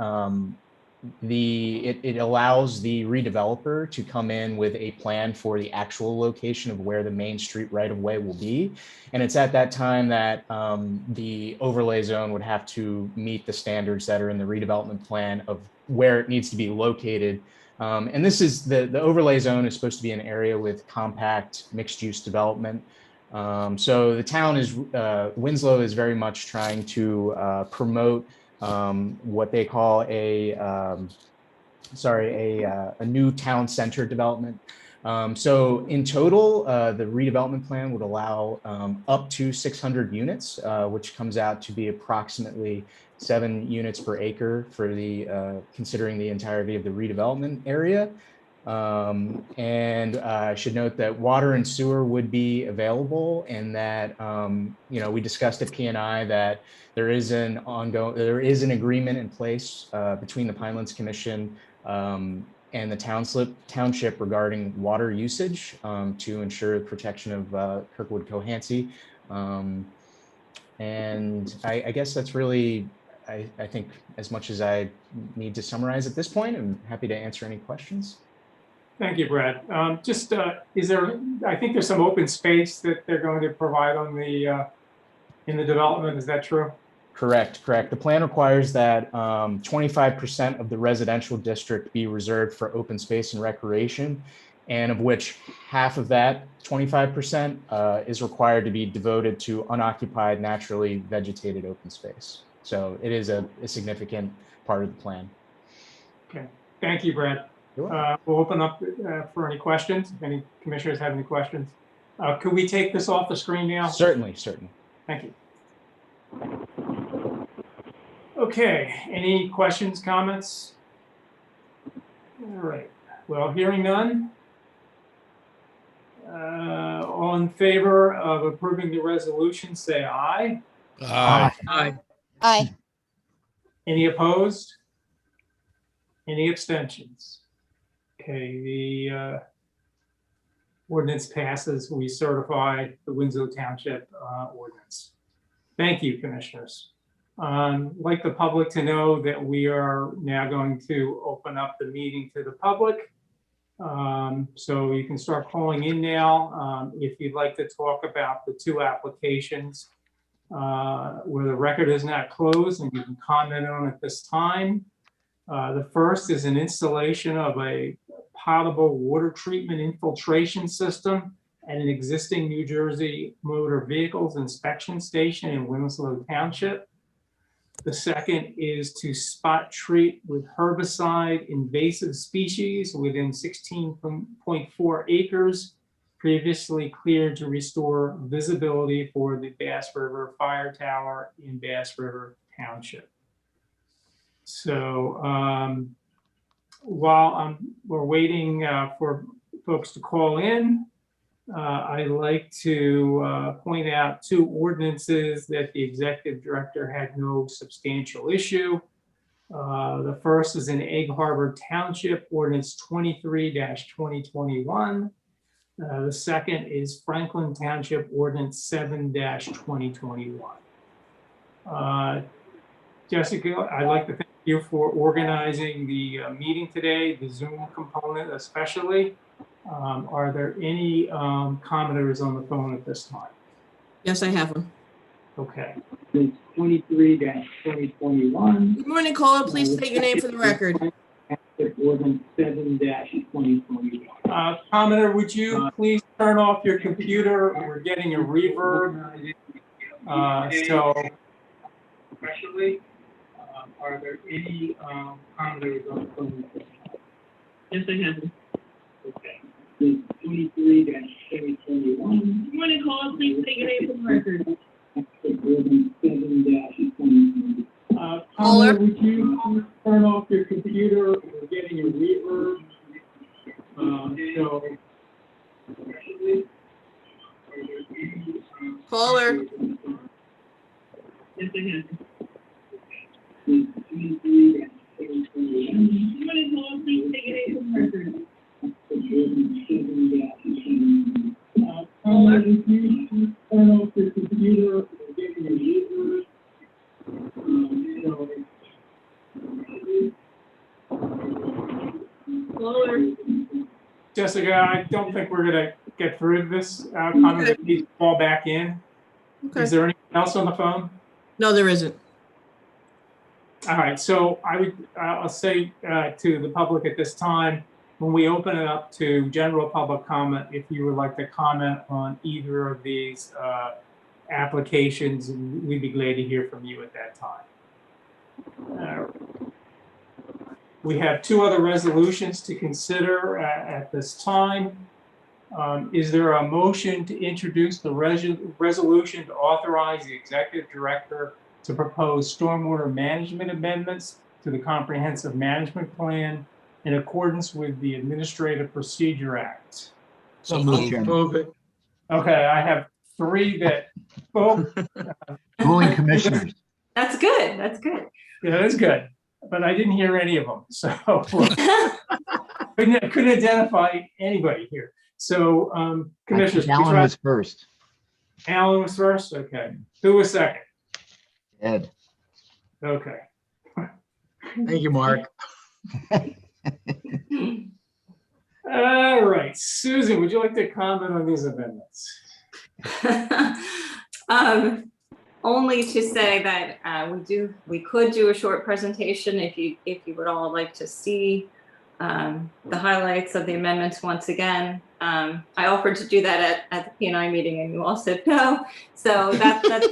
it allows the redeveloper to come in with a plan for the actual location of where the main street right of way will be. And it's at that time that the overlay zone would have to meet the standards that are in the redevelopment plan of where it needs to be located. And this is the overlay zone is supposed to be an area with compact mixed use development. So the town is, Winslow is very much trying to promote what they call a new town center development. So in total, the redevelopment plan would allow up to 600 units, which comes out to be approximately 7 units per acre for the considering the entirety of the redevelopment area. And I should note that water and sewer would be available, and that we discussed at P&I that there is an agreement in place between the Pinelands Commission and the township regarding water usage to ensure protection of Kirkwood Cohansey. And I guess that's really, I think, as much as I need to summarize at this point. I'm happy to answer any questions. Thank you, Brad. Is there, I think there's some open space that they're going to provide on the, in the development, is that true? Correct. The plan requires that 25% of the residential district be reserved for open space and recreation, and of which half of that, 25%, is required to be devoted to unoccupied, naturally vegetated open space. So it is a significant part of the plan. Okay, thank you, Brad. We'll open up for any questions. If any commissioners have any questions. Could we take this off the screen now? Certainly. Thank you. Okay, any questions, comments? All right, well, hearing none. All in favor of approving the resolution, say aye. Aye. Aye. Any opposed? Any abstentions? Okay, the ordinance passes. We certify the Winslow Township ordinance. Thank you, commissioners. I'd like the public to know that we are now going to open up the meeting to the public. So you can start calling in now if you'd like to talk about the 2 applications where the record is not closed and you can comment on it this time. The first is an installation of a potable water treatment infiltration system at an existing New Jersey motor vehicles inspection station in Winslow Township. The second is to spot treat with herbicide invasive species within 16.4 acres previously cleared to restore visibility for the Bass River Fire Tower in Bass River Township. So while we're waiting for folks to call in, I'd like to point out 2 ordinances that the executive director had no substantial issue. The first is in Egg Harbor Township, ordinance 23-2021. The second is Franklin Township, ordinance 7-2021. Jessica, I'd like to thank you for organizing the meeting today, the Zoom component especially. Are there any commenters on the phone at this time? Yes, I have one. Okay. 23-2021. Good morning, caller. Please state your name for the record. Ordinance 7-2021. Commenter, would you please turn off your computer? We're getting a reverb. So, especially, are there any commenters on the phone? Yes, I have one. Okay. 23-2021. Good morning, caller. Please state your name for the record. Caller? Would you turn off your computer? We're getting a reverb. Caller? Jessica, I don't think we're gonna get through this. Comment that needs to fall back in. Okay. Is there anything else on the phone? No, there isn't. All right, so I'll say to the public at this time, when we open it up to general public comment, if you would like to comment on either of these applications, we'd be glad to hear from you at that time. We have two other resolutions to consider at this time. Is there a motion to introduce the resolution to authorize the executive director to propose stormwater management amendments to the comprehensive management plan in accordance with the Administrative Procedure Act? So moved. Move it. Okay, I have three that spoke. Dueling commissioners. That's good. That's good. Yeah, that's good, but I didn't hear any of them, so couldn't identify anybody here. So, commissioners, Alan was first. Alan was first. Okay, who was second? Ed. Okay. Thank you, Mark. All right, Susan, would you like to comment on these amendments? Only to say that we could do a short presentation if you would all like to see the highlights of the amendments once again. I offered to do that at the P&I meeting and you all said no. So that's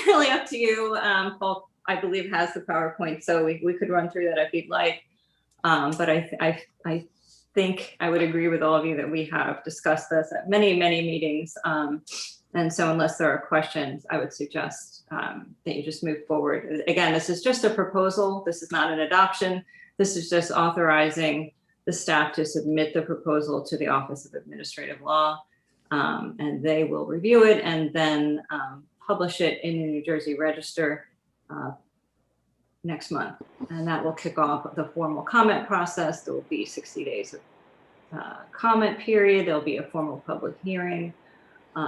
really up to you. Paul, I believe, has the PowerPoint, so we could run through that if you'd like. But I think I would agree with all of you that we have discussed this at many meetings. And so unless there are questions, I would suggest that you just move forward. Again, this is just a proposal. This is not an adoption. This is just authorizing the staff to submit the proposal to the Office of Administrative Law, and they will review it and then publish it in the New Jersey Register next month. And that will kick off the formal comment process. There will be 60 days of comment period. There'll be a formal public hearing.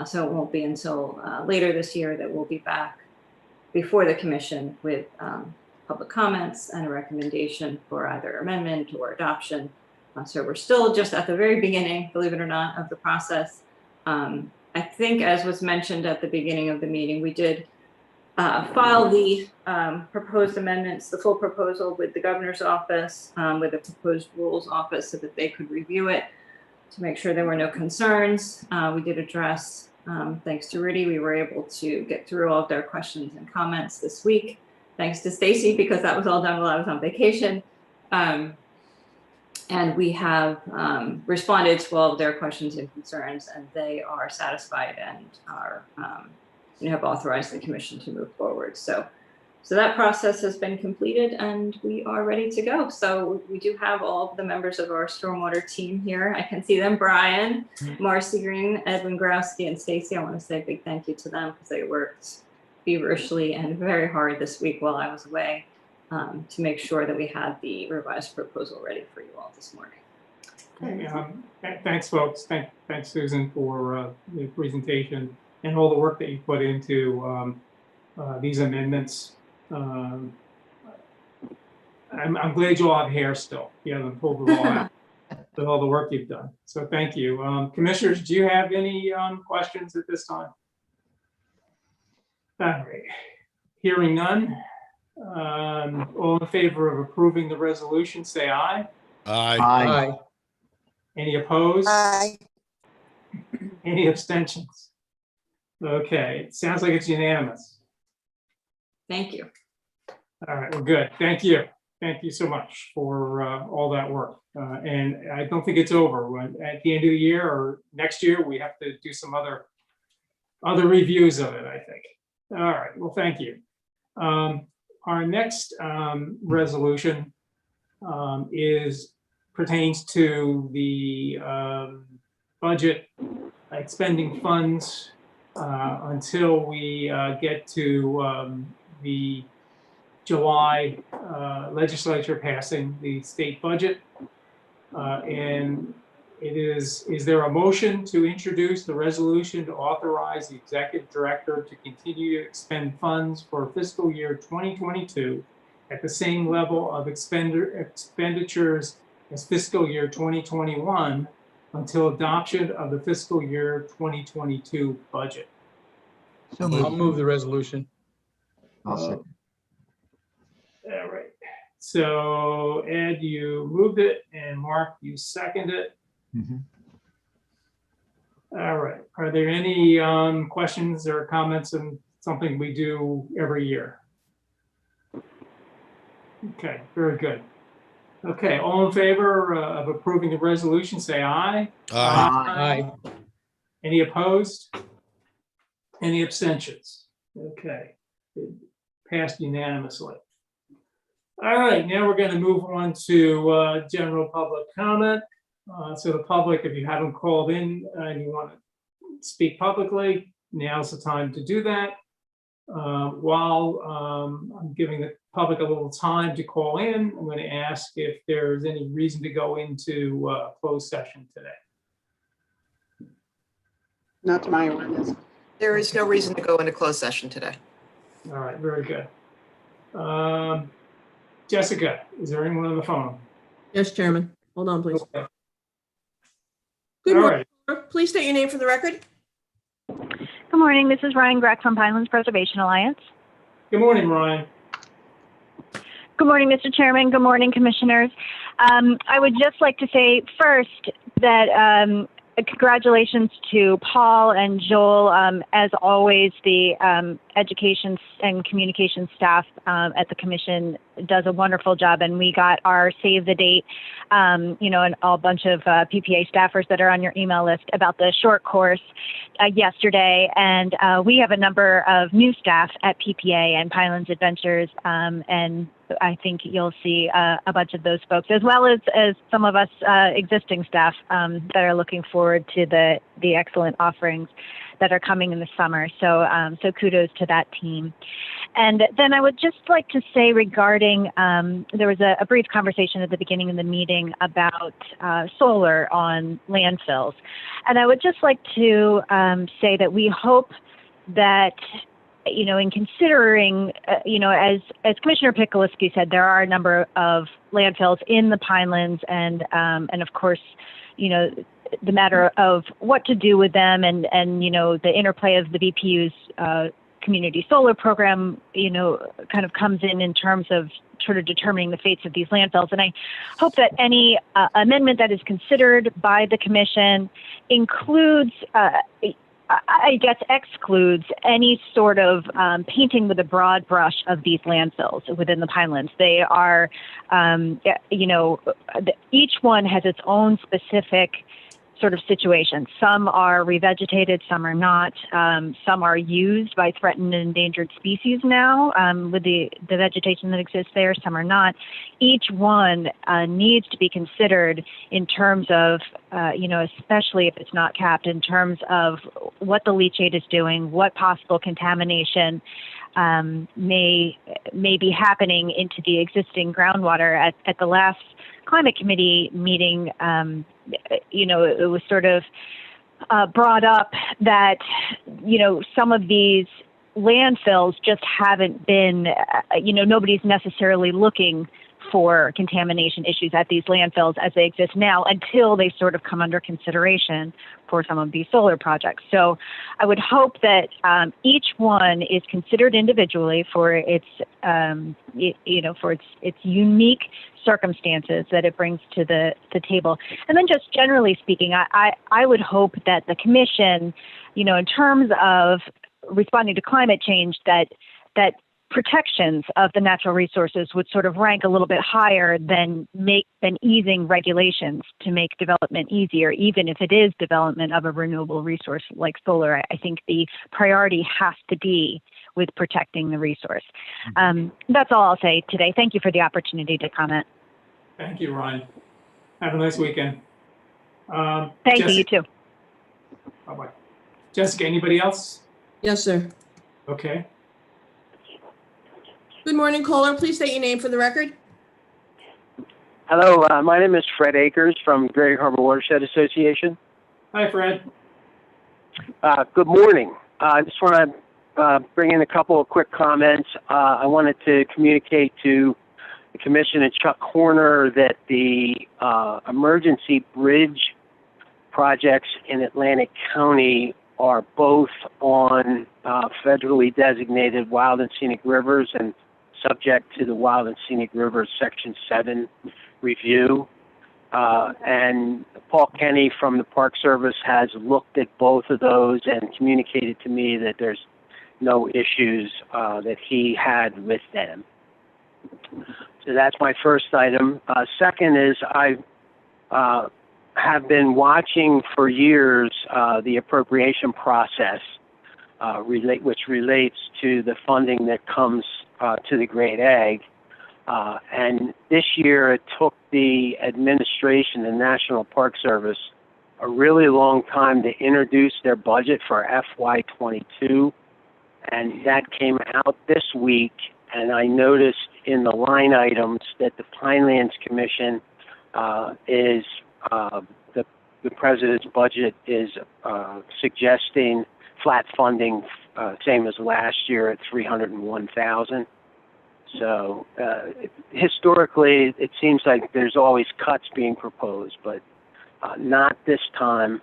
So it won't be until later this year that we'll be back before the commission with public comments and a recommendation for either amendment or adoption. So we're still just at the very beginning, believe it or not, of the process. I think, as was mentioned at the beginning of the meeting, we did file the proposed amendments, the full proposal, with the governor's office, with the proposed rules office, so that they could review it to make sure there were no concerns. We did address, thanks to Rudy, we were able to get through all of their questions and comments this week. Thanks to Stacy, because that was all done while I was on vacation. And we have responded to all of their questions and concerns, and they are satisfied and are have authorized the commission to move forward. So that process has been completed and we are ready to go. So we do have all of the members of our stormwater team here. I can see them: Brian, Marcy Green, Edwin Growski, and Stacy. I want to say a big thank you to them because they worked feverishly and very hard this week while I was away to make sure that we had the revised proposal ready for you all this morning. Okay, thanks, folks. Thanks, Susan, for the presentation and all the work that you put into these amendments. I'm glad you all have hair still. You haven't pulled it all out with all the work you've done. So thank you. Commissioners, do you have any questions at this time? All right. Hearing none. All in favor of approving the resolution, say aye. Aye. Aye. Any opposed? Aye. Any abstentions? Okay, it sounds like it's unanimous. Thank you. All right, well, good. Thank you. Thank you so much for all that work. And I don't think it's over. At the end of the year or next year, we have to do some other reviews of it, I think. All right, well, thank you. Our next resolution pertains to the budget expending funds until we get to the July legislature passing the state budget. And is there a motion to introduce the resolution to authorize the executive director to continue to expend funds for fiscal year 2022 at the same level of expenditures as fiscal year 2021 until adoption of the fiscal year 2022 budget? So I'll moved. move the resolution. I'll second. All right. So Ed, you moved it, and Mark, you seconded it. Mhm. All right. Are there any questions or comments on something we do every year? Okay, very good. Okay, all in favor of approving the resolution, say aye. Aye. Any opposed? Any abstentions? Okay, it passed unanimously. All right, now we're going to move on to general public comment. So the public, if you haven't called in and you want to speak publicly, now's the time to do that. While I'm giving the public a little time to call in, I'm going to ask if there's any reason to go into closed session today. Not to my awareness. There is no reason to go into closed session today. All right, very good. Jessica, is there anyone on the phone? Yes, Chairman. Hold on, please. Okay. Good All morning. right. Please state your name for the record. Good morning. This is Ryan Greck from Pinelands Preservation Alliance. Good morning, Ryan. Good morning, Mr. Chairman. Good morning, Commissioners. I would just like to say first that congratulations to Paul and Joel. As always, the education and communication staff at the Commission does a wonderful job, and we got our save the date, and a bunch of PPA staffers that are on your email list about the short course yesterday. And we have a number of new staff at PPA and Pinelands Adventures, and I think you'll see a bunch of those folks, as well as some of us existing staff that are looking forward to the excellent offerings that are coming in the summer. So kudos to that team. And then I would just like to say regarding, there was a brief conversation at the beginning of the meeting about solar on landfills. And I would just like to say that we hope that, in considering, as Commissioner Pickleski said, there are a number of landfills in the Pinelands, and of course, the matter of what to do with them, and the interplay of the BPU's community solar program, kind of comes in terms of sort of determining the fates of these landfills. And I hope that any amendment that is considered by the Commission includes, excludes any sort of painting with a broad brush of these landfills within the Pinelands. They are, each one has its own specific sort of situation. Some are revegetated, some are not. Some are used by threatened and endangered species now with the vegetation that exists there. Some are not. Each one needs to be considered in terms of, especially if it's not capped, in terms of what the leachate is doing, what possible contamination may be happening into the existing groundwater. At the last Climate Committee meeting, it was sort of brought up that, some of these landfills just haven't been, nobody's necessarily looking for contamination issues at these landfills as they exist now until they sort of come under consideration for some of these solar projects. So I would hope that each one is considered individually for its, for its unique circumstances that it brings to the table. And then just generally speaking, I would hope that the Commission, in terms of responding to climate change, that protections of the natural resources would sort of rank a little bit higher than easing regulations to make development easier, even if it is development of a renewable resource like solar. I think the priority has to be with protecting the resource. That's all I'll say today. Thank you for the opportunity to comment. Thank you, Ryan. Have a nice weekend. Thank you, you too. Bye-bye. Jessica, anybody else? Yes, sir. Okay. Good morning, caller. Please state your name for the record. Hello, my name is Fred Akers from Greater Harbor Watershed Association. Hi, Fred. Good morning. I just want to bring in a couple of quick comments. I wanted to communicate to the Commission and Chuck Horner that the emergency bridge projects in Atlantic County are both on federally designated wild and scenic rivers and subject to the Wild and Scenic Rivers Section 7 review. And Paul Kenny from the Park Service has looked at both of those and communicated to me that there's no issues that he had with them. So that's my first item. Second is I have been watching for years the appropriation process which relates to the funding that comes to the Great Egg. And this year it took the administration, the National Park Service, a really long time to introduce their budget for FY22. And that came out this week. And I noticed in the line items that the Pinelands Commission is, the President's budget is suggesting flat funding, same as last year at $301,000. So historically, it seems like there's always cuts being proposed, but not this time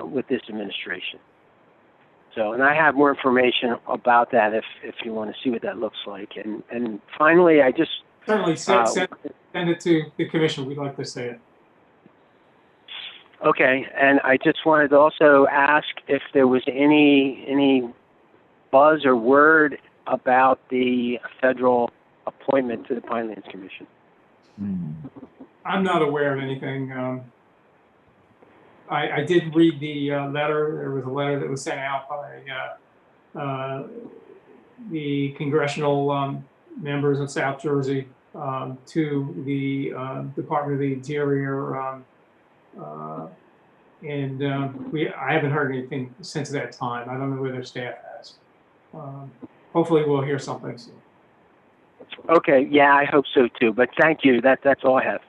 with this administration. So, and I have more information about that if you want to see what that looks like. And finally, I just certainly send it to the Commission. We'd like to say it. Okay, and I just wanted to also ask if there was any buzz or word about the federal appointment to the Pinelands Commission. I'm not aware of anything. I did read the letter. There was a letter that was sent out by the congressional members of South Jersey to the Department of the Interior. I haven't heard anything since that time. I don't know where their staff has. Hopefully we'll hear something soon. Okay, yeah, I hope so too. But thank you. That's all I have.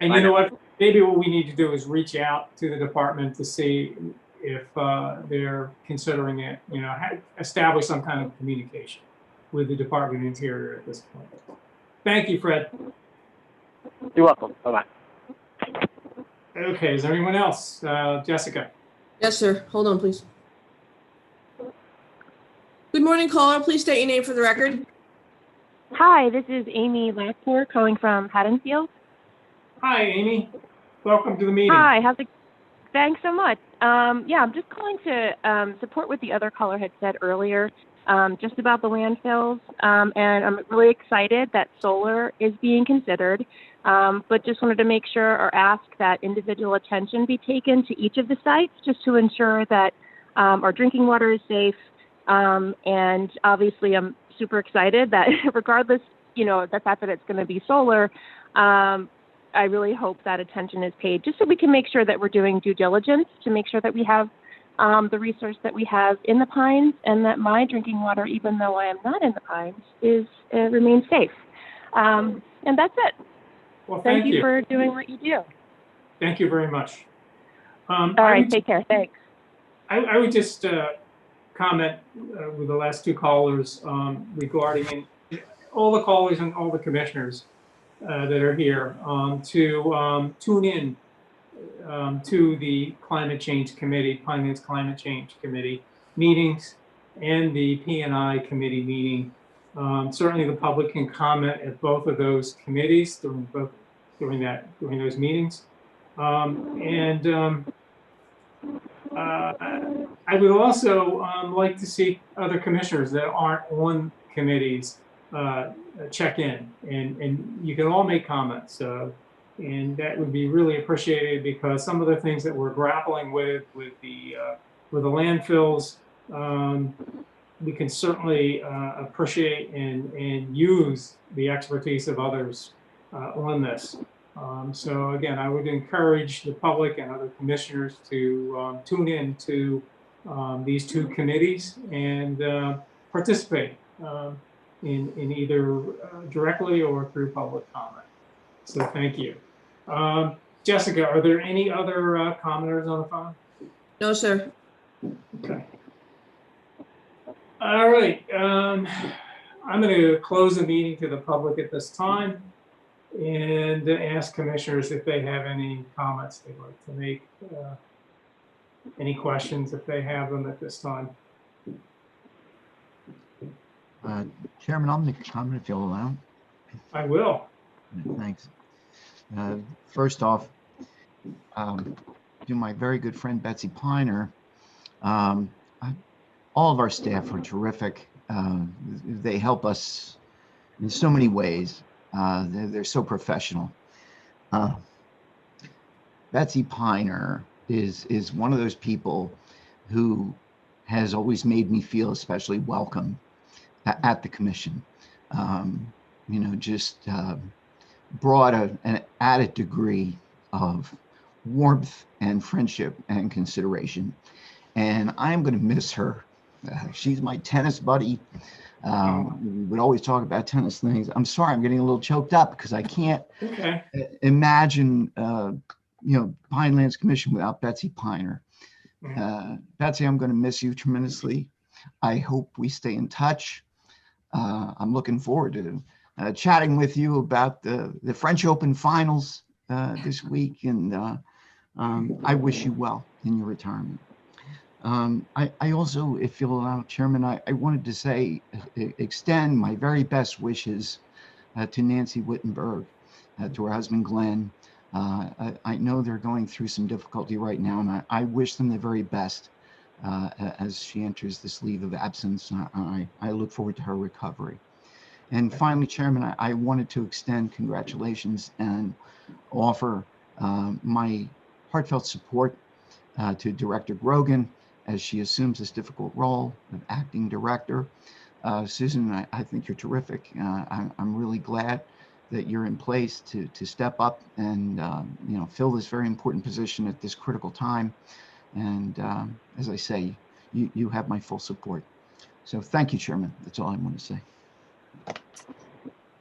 And you know what? Maybe what we need to do is reach out to the department to see if they're considering it. You know, establish some kind of communication with the Department of the Interior at this point. Thank you, Fred. You're welcome. Bye-bye. Okay, is there anyone else? Jessica. Yes, sir. Hold on, please. Good morning, caller. Please state your name for the record. Hi, this is Amy Lackmore calling from Haddonfield. Hi, Amy. Welcome to the meeting. Hi, thanks so much. Yeah, I'm just calling to support what the other caller had said earlier, just about the landfills. And I'm really excited that solar is being considered, but just wanted to make sure or ask that individual attention be taken to each of the sites just to ensure that our drinking water is safe. And obviously I'm super excited that regardless, you know, the fact that it's going to be solar, I really hope that attention is paid just so we can make sure that we're doing due diligence to make sure that we have the resource that we have in the Pines and that my drinking water, even though I am not in the Pines, remains safe. And that's it. Well, thank you for doing what you do. Thank you very much. All right, take care. Thanks. I would just comment with the last two callers regarding all the callers and all the commissioners that are here to tune in to the Climate Change Committee, Pinelands Climate Change Committee meetings and the P&I Committee meeting. Certainly the public can comment at both of those committees during those meetings. I would also like to see other commissioners that aren't on committees check in, and you can all make comments, and that would be really appreciated because some of the things that we're grappling with the landfills, we can certainly appreciate and use the expertise of others on this. So again, I would encourage the public and other commissioners to tune in to these two committees and participate in either directly or through public comment. So thank you. Jessica, are there any other commenters on the phone? No, sir. Okay. All right. I'm going to close the meeting to the public at this time and ask commissioners if they have any comments they'd like to make, any questions if they have them at this time. Chairman, I'll make a comment if you'll allow. I will. Thanks. First off, to my very good friend Betsy Piner, all of our staff are terrific. They help us in so many ways. They're so professional. Betsy Piner is one of those people who has always made me feel especially welcome at the commission. You know, just brought an added degree of warmth and friendship and consideration. And I'm going to miss her. She's my tennis buddy. We would always talk about tennis things. I'm sorry, I'm getting a little choked up because I can't imagine, you know, Pinelands Commission without Betsy Piner. Betsy, I'm going to miss you tremendously. I hope we stay in touch. I'm looking forward to chatting with you about the French Open finals this week, and I wish you well in your retirement. I also, if you'll allow, Chairman, I wanted to say, extend my very best wishes to Nancy Wittenberg, to her husband, Glenn. I know they're going through some difficulty right now, and I wish them the very best as she enters this leave of absence. I look forward to her recovery. And finally, Chairman, I wanted to extend congratulations and offer my heartfelt support to Director Grogan as she assumes this difficult role of acting director. Susan, I think you're terrific. I'm really glad that you're in place to step up and you know, fill this very important position at this critical time. And as I say, you have my full support. So thank you, Chairman. That's all I want to say.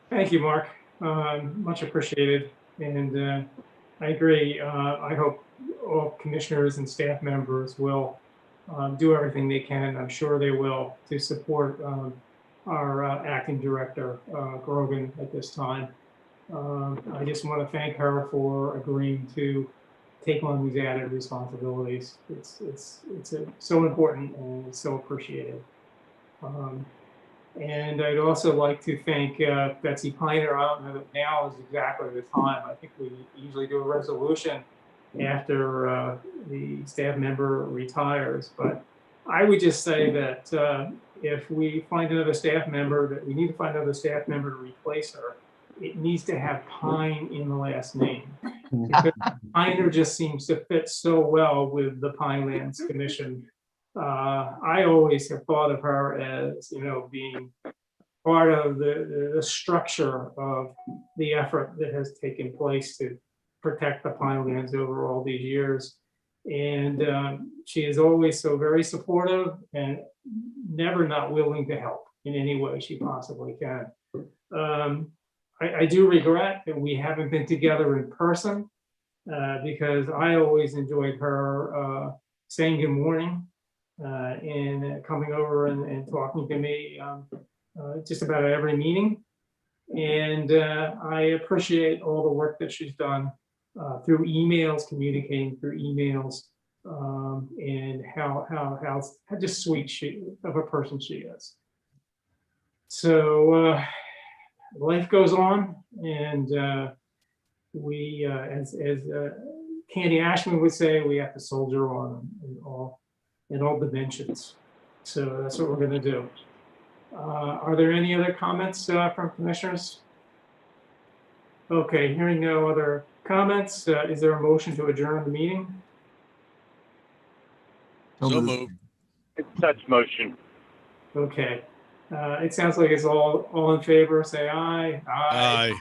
Thank you, Mark. Much appreciated. And I agree. I hope all commissioners and staff members will do everything they can, I'm sure they will, to support our acting director, Grogan, at this time. I just want to thank her for agreeing to take on these added responsibilities. It's so important and it's so appreciated. And I'd also like to thank Betsy Piner. I don't know that now is exactly the time. I think we usually do a resolution after the staff member retires. But I would just say that if we find another staff member, that we need to find another staff member to replace her, it needs to have Pine in the last name. Because Piner just seems to fit so well with the Pinelands Commission. I always have thought of her as, you know, being part of the structure of the effort that has taken place to protect the Pinelands over all these years. And she is always so very supportive and never not willing to help in any way she possibly can. I do regret that we haven't been together in person because I always enjoyed her saying good morning and coming over and talking to me just about every meeting. And I appreciate all the work that she's done through emails, communicating through emails, and how just sweet she of a person she is. So life goes on, and we, as Candy Ashman would say, we have to soldier on in all dimensions. So that's what we're going to do. Are there any other comments from commissioners? Okay, hearing no other comments, is there a motion to adjourn the meeting? So moved. Such motion. Okay. It sounds like it's all in favor. Say aye. Aye.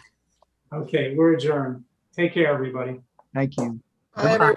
Okay, we're adjourned. Take care, everybody. Thank you. Hi, everyone.